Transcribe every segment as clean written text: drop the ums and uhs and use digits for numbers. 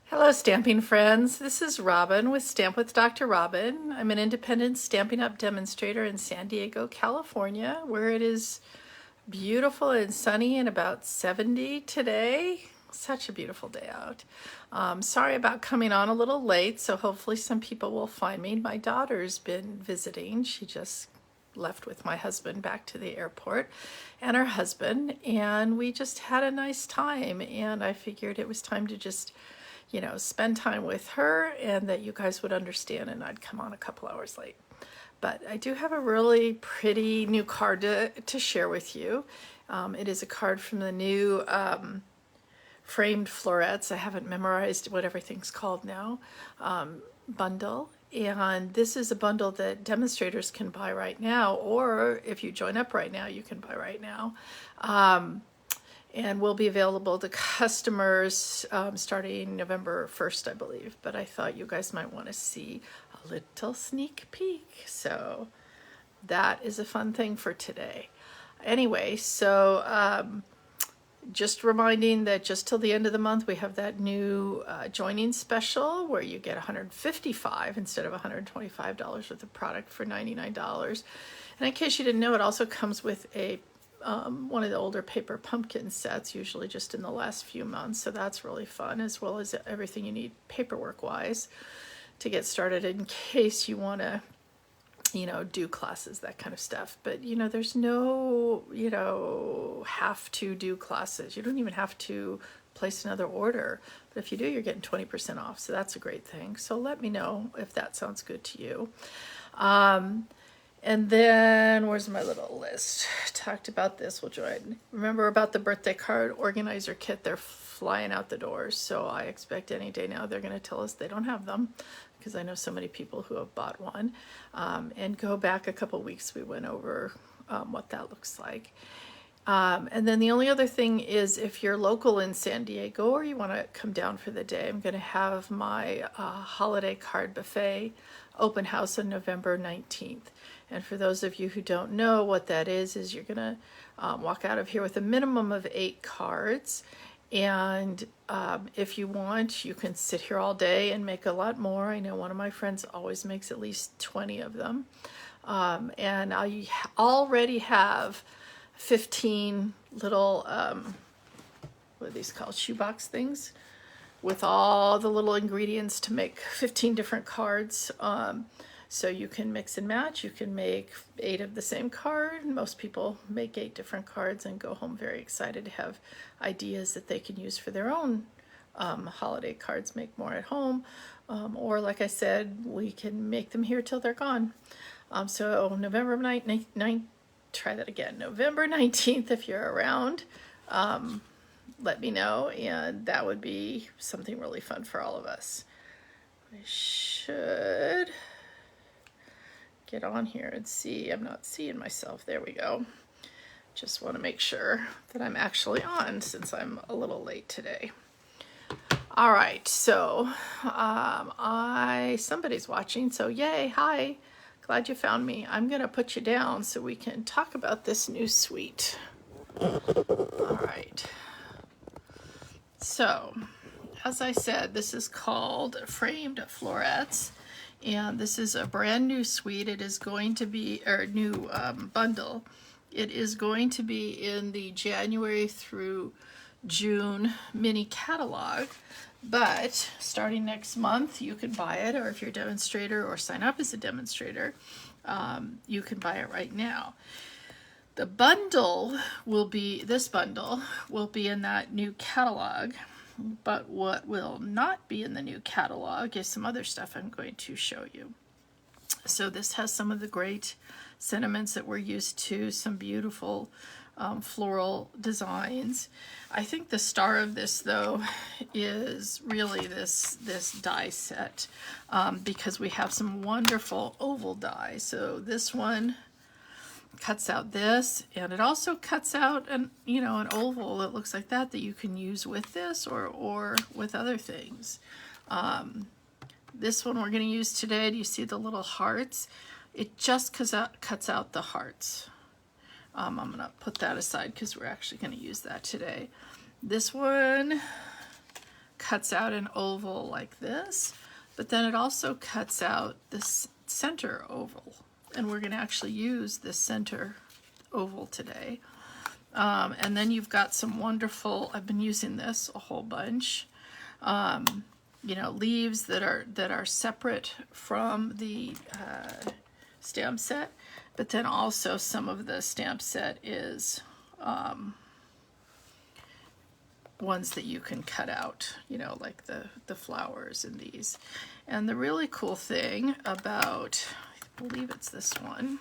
Hello, stamping friends. This is Robin with Stamp with Dr. Robin. I'm an independent Stampin' Up! Demonstrator in San Diego, California, where it is beautiful and sunny and about 70 today. Such a beautiful day out. Sorry about coming on a little late, so hopefully some people will find me. My daughter's been visiting. She just left with my husband back to the airport and her husband, and we just had a nice time, and I figured it was time to just spend time with her and that you guys would understand, and I'd come on a couple hours late. But I do have a really pretty new card to share with you. It is a card from the new Framed Florets. I haven't memorized what everything's called now, bundle. And this is a bundle that demonstrators can buy right now, or if you join up right now, you can buy right now. And will be available to customers starting November 1st, I believe. But I thought you guys might want to see a little sneak peek. So that is a fun thing for today. Anyway, so just reminding that just till the end of the month, we have that new joining special where you get $155 instead of $125 worth of product for $99. And in case you didn't know, it also comes with a one of the older paper pumpkin sets, usually just in the last few months. So that's really fun, as well as everything you need paperwork wise to get started in case you want to, do classes, that kind of stuff. But, there's no, have to do classes. You don't even have to place another order. But if you do, you're getting 20% off. So that's a great thing. So let me know if that sounds good to you. And then, where's my little list? Talked about this, we'll join. Remember about the birthday card organizer kit, they're flying out the doors. So I expect any day now they're going to tell us they don't have them, because I know so many people who have bought one. And go back a couple weeks, we went over what that looks like. And then the only other thing is, if you're local in San Diego or you want to come down for the day, I'm going to have my holiday card buffet open house on November 19th. And for those of you who don't know what that is you're going to walk out of here with a minimum of 8 cards. And if you want, you can sit here all day and make a lot more. I know one of my friends always makes at least 20 of them. And I already have 15 little, what are these called, shoebox things, with all the little ingredients to make 15 different cards. So you can mix and match. You can make 8 of the same card. Most people make 8 different cards and go home very excited to have ideas that they can use for their own holiday cards, make more at home. Or like I said, we can make them here till they're gone. So November 9th, try that again. November 19th, if you're around, let me know, and that would be something really fun for all of us. I should get on here and see. I'm not seeing myself. There we go. Just want to make sure that I'm actually on, since I'm a little late today. All right, so somebody's watching, so yay, hi. Glad you found me. I'm going to put you down so we can talk about this new suite. All right. So, as I said, this is called Framed Florets, and this is a brand new suite. It is going to be, or new bundle. It is going to be in the January through June mini catalog. But starting next month, you can buy it, or if you're a demonstrator or sign up as a demonstrator, you can buy it right now. The bundle will be, this bundle will be in that new catalog, but what will not be in the new catalog is some other stuff I'm going to show you. So this has some of the great sentiments that we're used to, some beautiful floral designs. I think the star of this, though, is really this die set, because we have some wonderful oval die. So this one cuts out this, and it also cuts out an oval that looks like that you can use with this or with other things. This one we're going to use today. Do you see the little hearts? It just cuts out the hearts. I'm going to put that aside because we're actually going to use that today. This one cuts out an oval like this, but then it also cuts out this center oval. And we're going to actually use this center oval today. And then you've got some wonderful, I've been using this a whole bunch, you know, leaves that are separate from the stamp set, but then also some of the stamp set is ones that you can cut out, you know, like the flowers in these. And the really cool thing about, I believe it's this one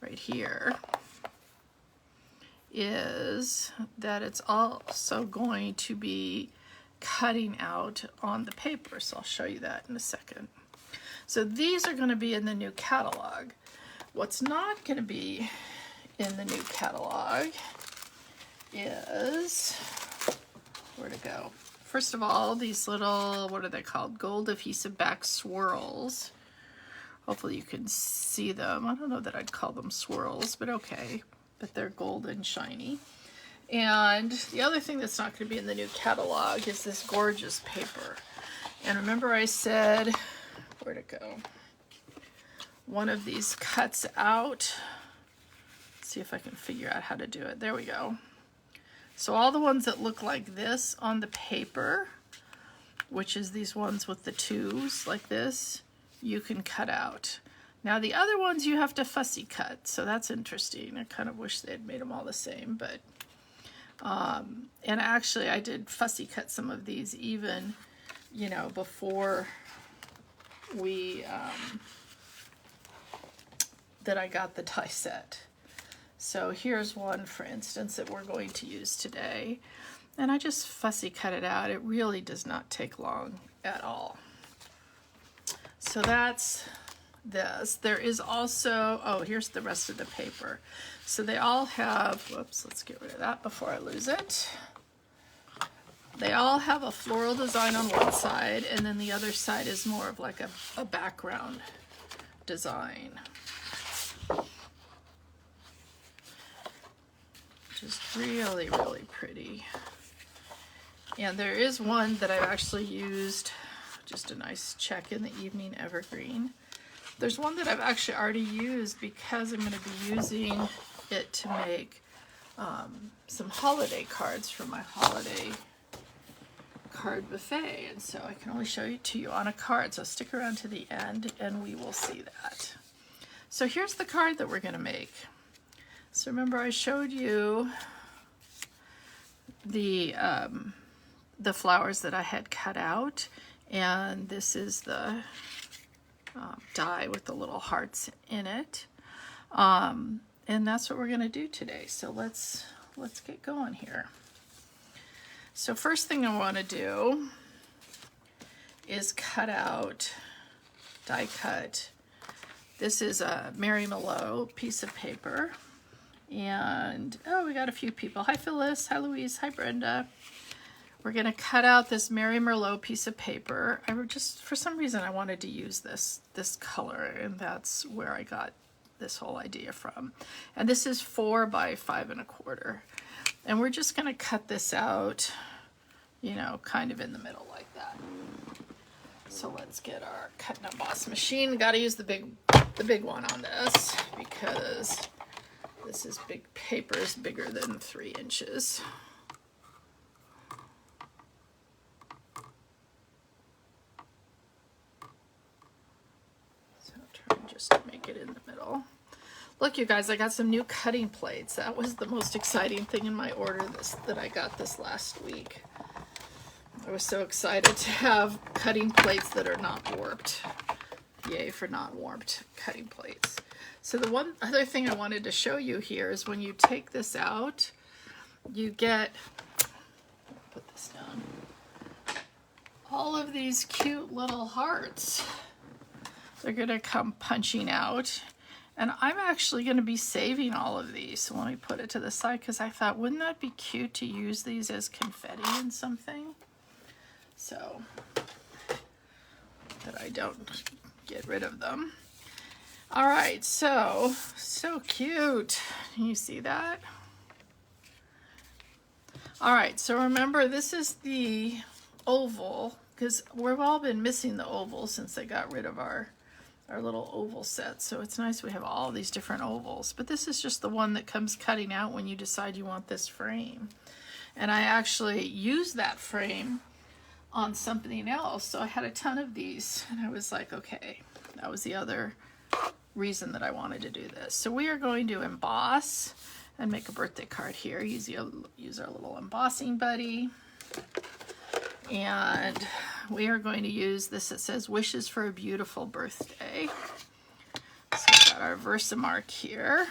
right here, is that it's also going to be cutting out on the paper. So I'll show you that in a second. So these are going to be in the new catalog. What's not going to be in the new catalog is, where to go? First of all, these little, what are they called? Gold adhesive back swirls. Hopefully you can see them. I don't know that I'd call them swirls, but okay. But they're golden shiny. And the other thing that's not going to be in the new catalog is this gorgeous paper. And remember I said, where'd it go? One of these cuts out. Let's see if I can figure out how to do it. There we go. So all the ones that look like this on the paper, which is these ones with the twos like this, you can cut out. Now the other ones you have to fussy cut, so that's interesting. I kind of wish they had made them all the same, but and actually I did fussy cut some of these even, you know, before we that I got the die set. So here's one, for instance, that we're going to use today, and I just fussy cut it out. It really does not take long at all. So that's this. There is also, oh, here's the rest of the paper. So they all have, whoops, let's get rid of that before I lose it. They all have a floral design on one side, and then the other side is more of like a background design. Which is really, really pretty. And there is one that I've actually used, just a nice check in the evening evergreen. There's one that I've actually already used because I'm going to be using it to make some holiday cards for my holiday card buffet, and so I can only show it to you on a card, so stick around to the end and we will see that. So here's the card that we're going to make. So remember I showed you the flowers that I had cut out, and this is the die with the little hearts in it, and that's what we're going to do today. So let's get going here. So first thing I want to do is cut out, die cut. This is a Mary Mallow piece of paper, and oh, we got a few people. Hi Phyllis, hi Louise, hi Brenda. We're going to cut out this Mary Merlot piece of paper. I just, for some reason, I wanted to use this color, and that's where I got this whole idea from. And this is 4 by 5 1/4. And we're just going to cut this out, you know, kind of in the middle like that. So let's get our cut and emboss machine. Got to use the big one on this because this is big paper, is bigger than 3 inches. Just to make it in the middle. Look, you guys, I got some new cutting plates. That was the most exciting thing in my order that I got this last week. I was so excited to have cutting plates that are not warped. Yay for not warped cutting plates. So the one other thing I wanted to show you here is when you take this out, you get, put this down, all of these cute little hearts. They're going to come punching out, and I'm actually going to be saving all of these. So let me put it to the side because I thought, wouldn't that be cute to use these as confetti in something? So that I don't get rid of them. All right, so cute. Can you see that? All right, so remember, this is the oval, because we've all been missing the oval since they got rid of our little oval set. So it's nice we have all these different ovals. But this is just the one that comes cutting out when you decide you want this frame. And I actually used that frame on something else. So I had a ton of these. And I was like, okay, that was the other reason that I wanted to do this. So we are going to emboss and make a birthday card here. Use our little embossing buddy. And we are going to use this that says wishes for a beautiful birthday. So we've got our Versamark here.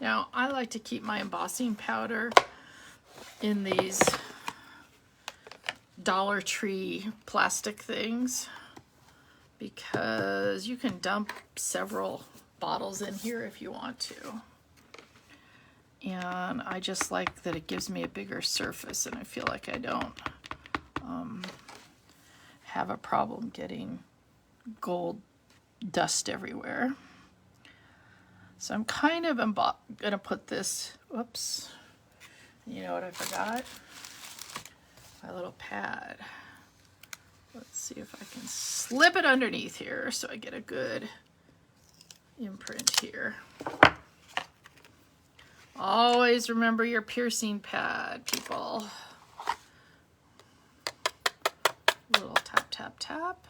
Now I like to keep my embossing powder in these Dollar Tree plastic things because you can dump several bottles in here if you want to. And I just like that it gives me a bigger surface, and I feel like I don't have a problem getting gold dust everywhere. So I'm kind of gonna put this, whoops, you know what I forgot? My little pad. Let's see if I can slip it underneath here so I get a good imprint here. Always remember your piercing pad, people. A little tap, tap, tap.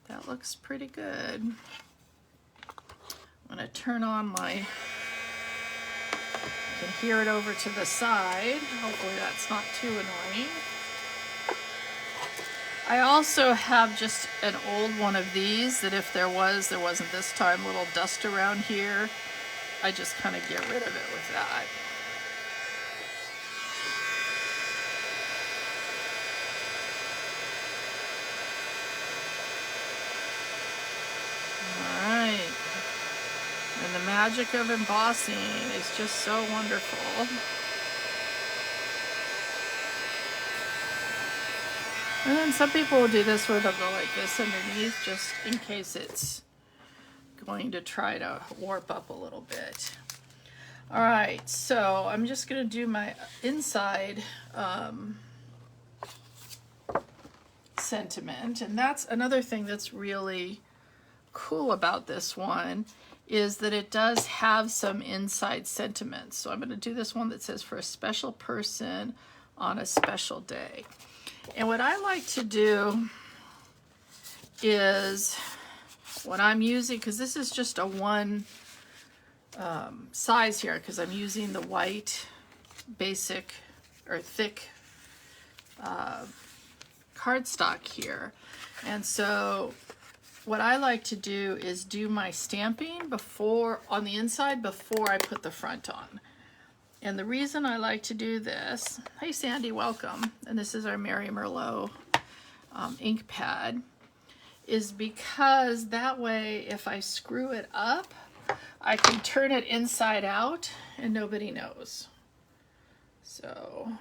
That looks pretty good. I'm going to turn on my, you can hear it over to the side. Hopefully that's not too annoying. I also have just an old one of these that if there wasn't this time, little dust around here. I just kind of get rid of it with that. All right. And the magic of embossing is just so wonderful. And then some people will do this where they'll go like this underneath just in case it's going to try to warp up a little bit. All right, so I'm just going to do my inside sentiment, and that's another thing that's really cool about this one is that it does have some inside sentiments. So I'm going to do this one that says for a special person on a special day. And what I like to do is when I'm using, because this is just a one size here, because I'm using the white basic or thick cardstock here. And so what I like to do is do my stamping before on the inside before I put the front on. And the reason I like to do this, hey Sandy, welcome. And this is our Mary Merlot ink pad, is because that way if I screw it up, I can turn it inside out and nobody knows. So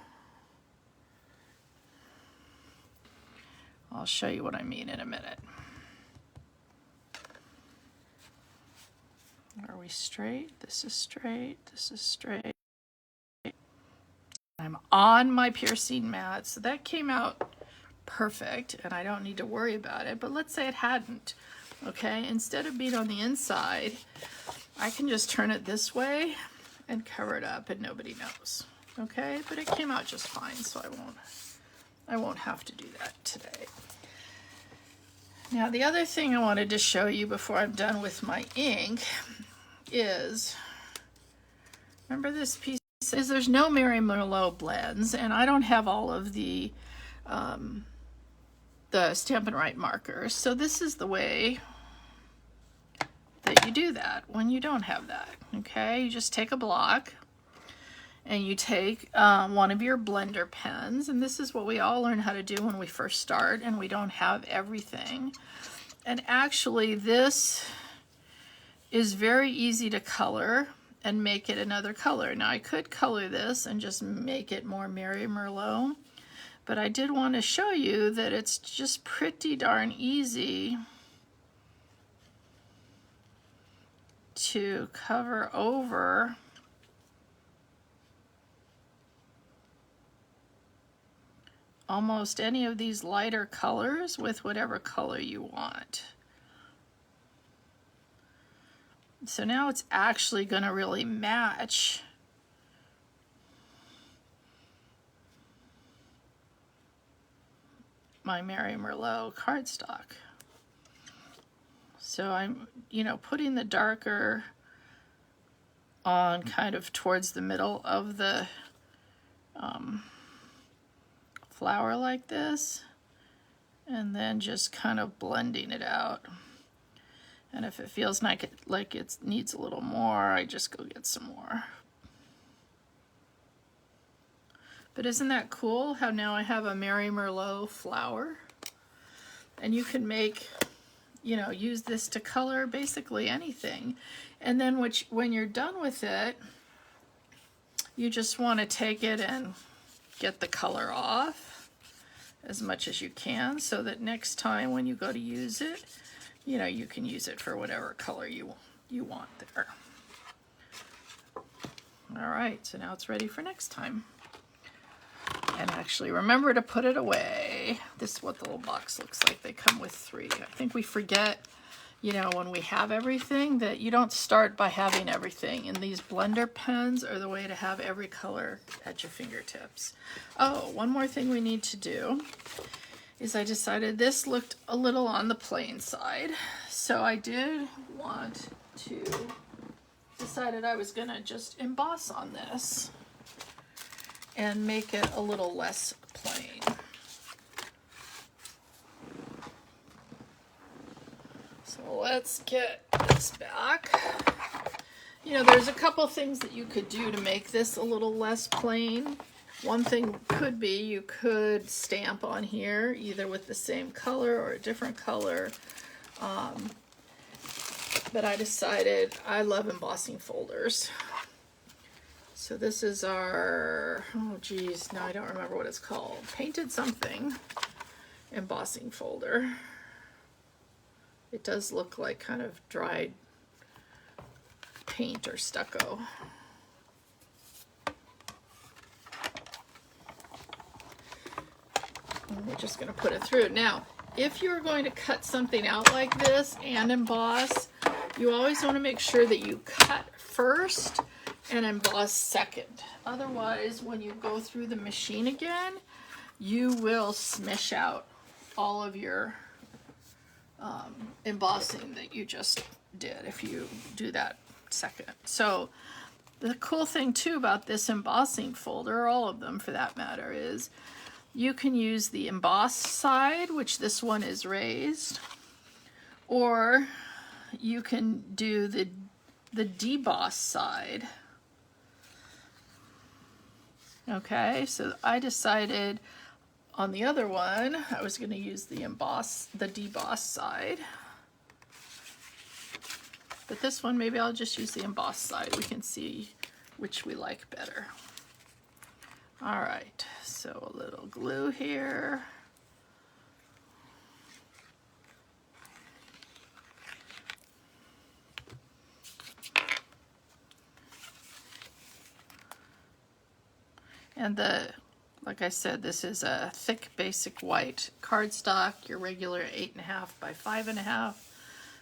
I'll show you what I mean in a minute. Are we straight? This is straight. This is straight. I'm on my piercing mat, so that came out perfect, and I don't need to worry about it. But let's say it hadn't. Okay, instead of being on the inside, I can just turn it this way and cover it up, and nobody knows. Okay, but it came out just fine, so I won't have to do that today. Now, the other thing I wanted to show you before I'm done with my ink is, remember this piece is there's no Mary Merlot blends, and I don't have all of the Stampin' Up markers. So this is the way that you do that when you don't have that. Okay, you just take a block and you take one of your blender pens, and this is what we all learn how to do when we first start and we don't have everything. And actually this is very easy to color and make it another color. Now I could color this and just make it more Mary Merlot, but I did want to show you that it's just pretty darn easy to cover over almost any of these lighter colors with whatever color you want. So now it's actually going to really match my Mary Merlot cardstock. So I'm, putting the darker on kind of towards the middle of the flower like this, and then just kind of blending it out. And if it feels like it needs a little more, I just go get some more. But isn't that cool how now I have a Mary Merlot flower? And you can make, use this to color basically anything. And then when you're done with it, you just want to take it and get the color off as much as you can, so that next time when you go to use it, you can use it for whatever color you want there. All right, so now it's ready for next time. And actually remember to put it away. This is what the little box looks like. They come with 3. I think we forget, when we have everything, that you don't start by having everything. And these blender pens are the way to have every color at your fingertips. Oh, one more thing we need to do is I decided this looked a little on the plain side. So I did want to, decided I was gonna just emboss on this and make it a little less plain. So let's get this back. There's a couple things that you could do to make this a little less plain. One thing could be you could stamp on here either with the same color or a different color. But I decided I love embossing folders. So this is our, oh geez, now I don't remember what it's called. Painted something embossing folder. It does look like kind of dried paint or stucco. And we're just going to put it through. Now, if you're going to cut something out like this and emboss, you always want to make sure that you cut first and emboss second. Otherwise, when you go through the machine again, you will smish out all of your embossing that you just did if you do that second. So the cool thing too about this embossing folder, or all of them for that matter, is you can use the embossed side, which this one is raised, or you can do the debossed side. Okay, so I decided on the other one I was going to use the debossed side. But this one, maybe I'll just use the embossed side. We can see which we like better. All right, so a little glue here. And like I said, this is a thick basic white cardstock, your regular 8.5 by 5.5,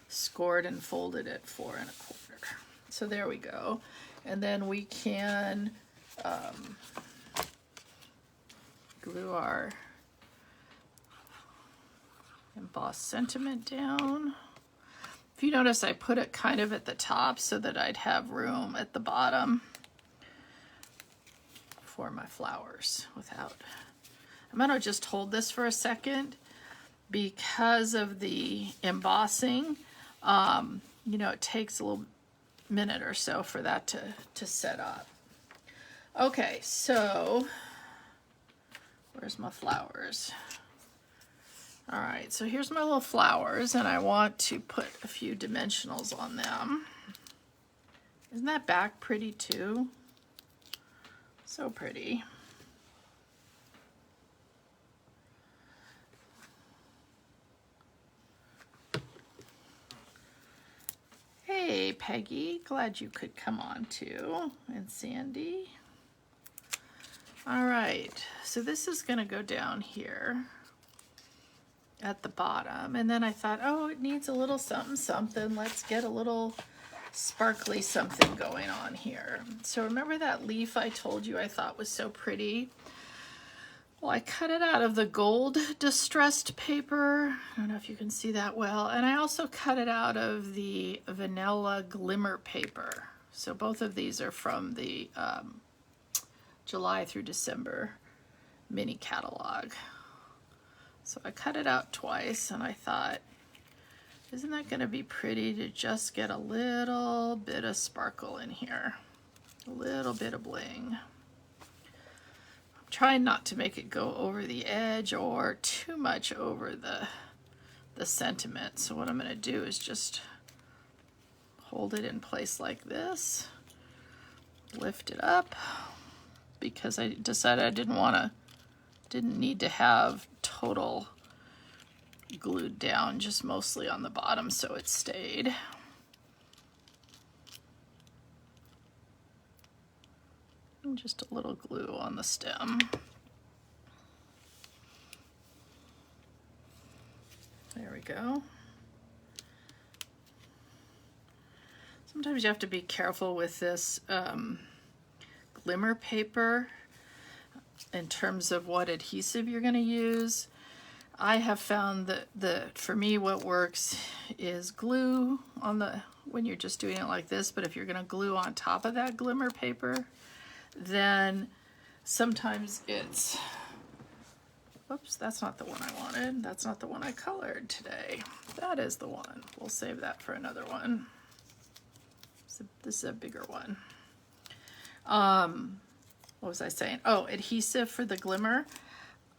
scored and folded at 4 1/4. So there we go. And then we can glue our embossed sentiment down. If you notice, I put it kind of at the top so that I'd have room at the bottom for my flowers without. I'm going to just hold this for a second because of the embossing. It takes a little minute or so for that to set up. Okay, so where's my flowers? All right, so here's my little flowers, and I want to put a few dimensionals on them. Isn't that back pretty too? So pretty. Hey, Peggy, glad you could come on too, and Sandy. All right, so this is gonna go down here at the bottom, and then I thought, oh, it needs a little something something. Let's get a little sparkly something going on here. So remember that leaf I told you I thought was so pretty? Well, I cut it out of the gold distressed paper. I don't know if you can see that well. And I also cut it out of the vanilla glimmer paper. So both of these are from the July through December mini catalog. So I cut it out twice, and I thought, isn't that going to be pretty to just get a little bit of sparkle in here? A little bit of bling. I'm trying not to make it go over the edge or too much over the sentiment. So what I'm going to do is just hold it in place like this, lift it up, because I decided I didn't need to have total glued down, just mostly on the bottom, so it stayed. And just a little glue on the stem. There we go. Sometimes you have to be careful with this glimmer paper in terms of what adhesive you're going to use. I have found that for me what works is glue on the, when you're just doing it like this, but if you're going to glue on top of that glimmer paper, then sometimes it's, whoops, that's not the one I wanted. That's not the one I colored today. That is the one. We'll save that for another one. So this is a bigger one. What was I saying? Oh, adhesive for the glimmer.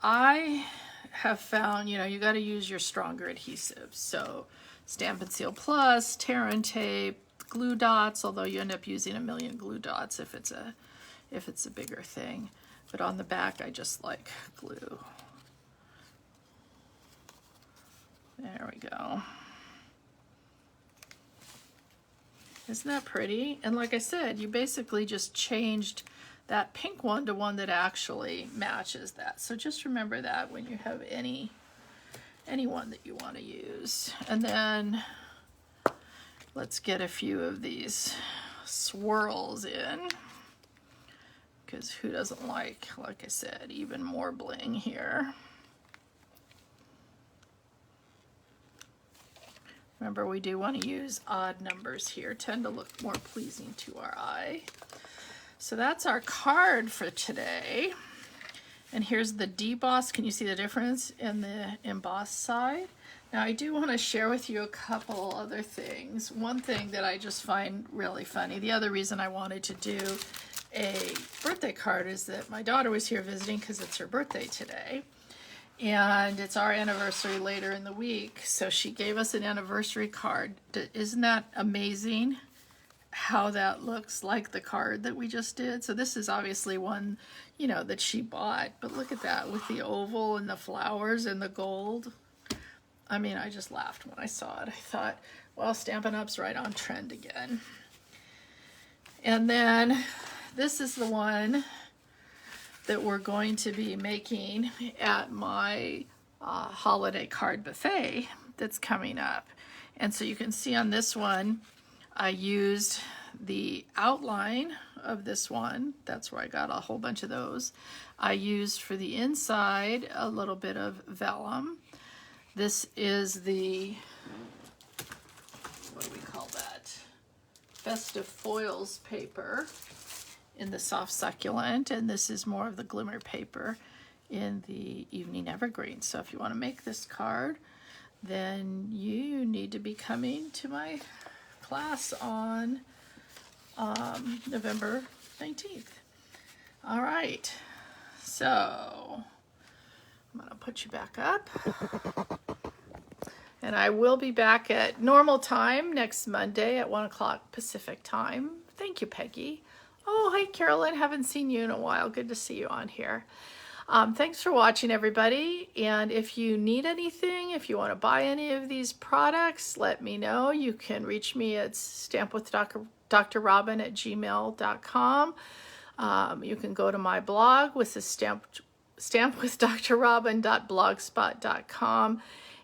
I have found, you got to use your stronger adhesives. So Stampin' Seal Plus, tear and tape, glue dots, although you end up using a million glue dots if it's a bigger thing. But on the back, I just like glue. There we go. Isn't that pretty? And like I said, you basically just changed that pink one to one that actually matches that. So just remember that when you have any one that you want to use. And then let's get a few of these swirls in, because who doesn't like I said, even more bling here. Remember, we do want to use odd numbers here, tend to look more pleasing to our eye. So that's our card for today. And here's the deboss. Can you see the difference in the embossed side? Now I do want to share with you a couple other things. One thing that I just find really funny, the other reason I wanted to do a birthday card is that my daughter was here visiting because it's her birthday today. And it's our anniversary later in the week. So she gave us an anniversary card. Isn't that amazing how that looks like the card that we just did? So this is obviously one, that she bought. But look at that with the oval and the flowers and the gold. I mean, I just laughed when I saw it. I thought, well, Stampin' Up's right on trend again. And then this is the one that we're going to be making at my holiday card buffet that's coming up. And so you can see on this one, I used the outline of this one. That's where I got a whole bunch of those. I used for the inside a little bit of vellum. This is the, what do we call that? Festive foils paper in the soft succulent, and this is more of the glimmer paper in the evening evergreen. So if you want to make this card, then you need to be coming to my class on November 19th. All right, so I'm gonna put you back up. And I will be back at normal time next Monday at 1 o'clock Pacific time. Thank you, Peggy. Oh, hi, Carolyn. Haven't seen you in a while. Good to see you on here. Thanks for watching, everybody. And if you need anything, if you want to buy any of these products, let me know. You can reach me at stampwithdrrobin@gmail.com. You can go to my blog with the stampwithdrrobin.blogspot.com,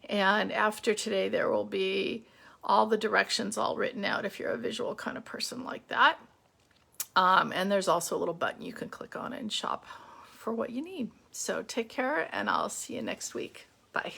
and after today there will be all the directions all written out if you're a visual kind of person like that. And there's also a little button you can click on and shop for what you need. So take care, and I'll see you next week. Bye.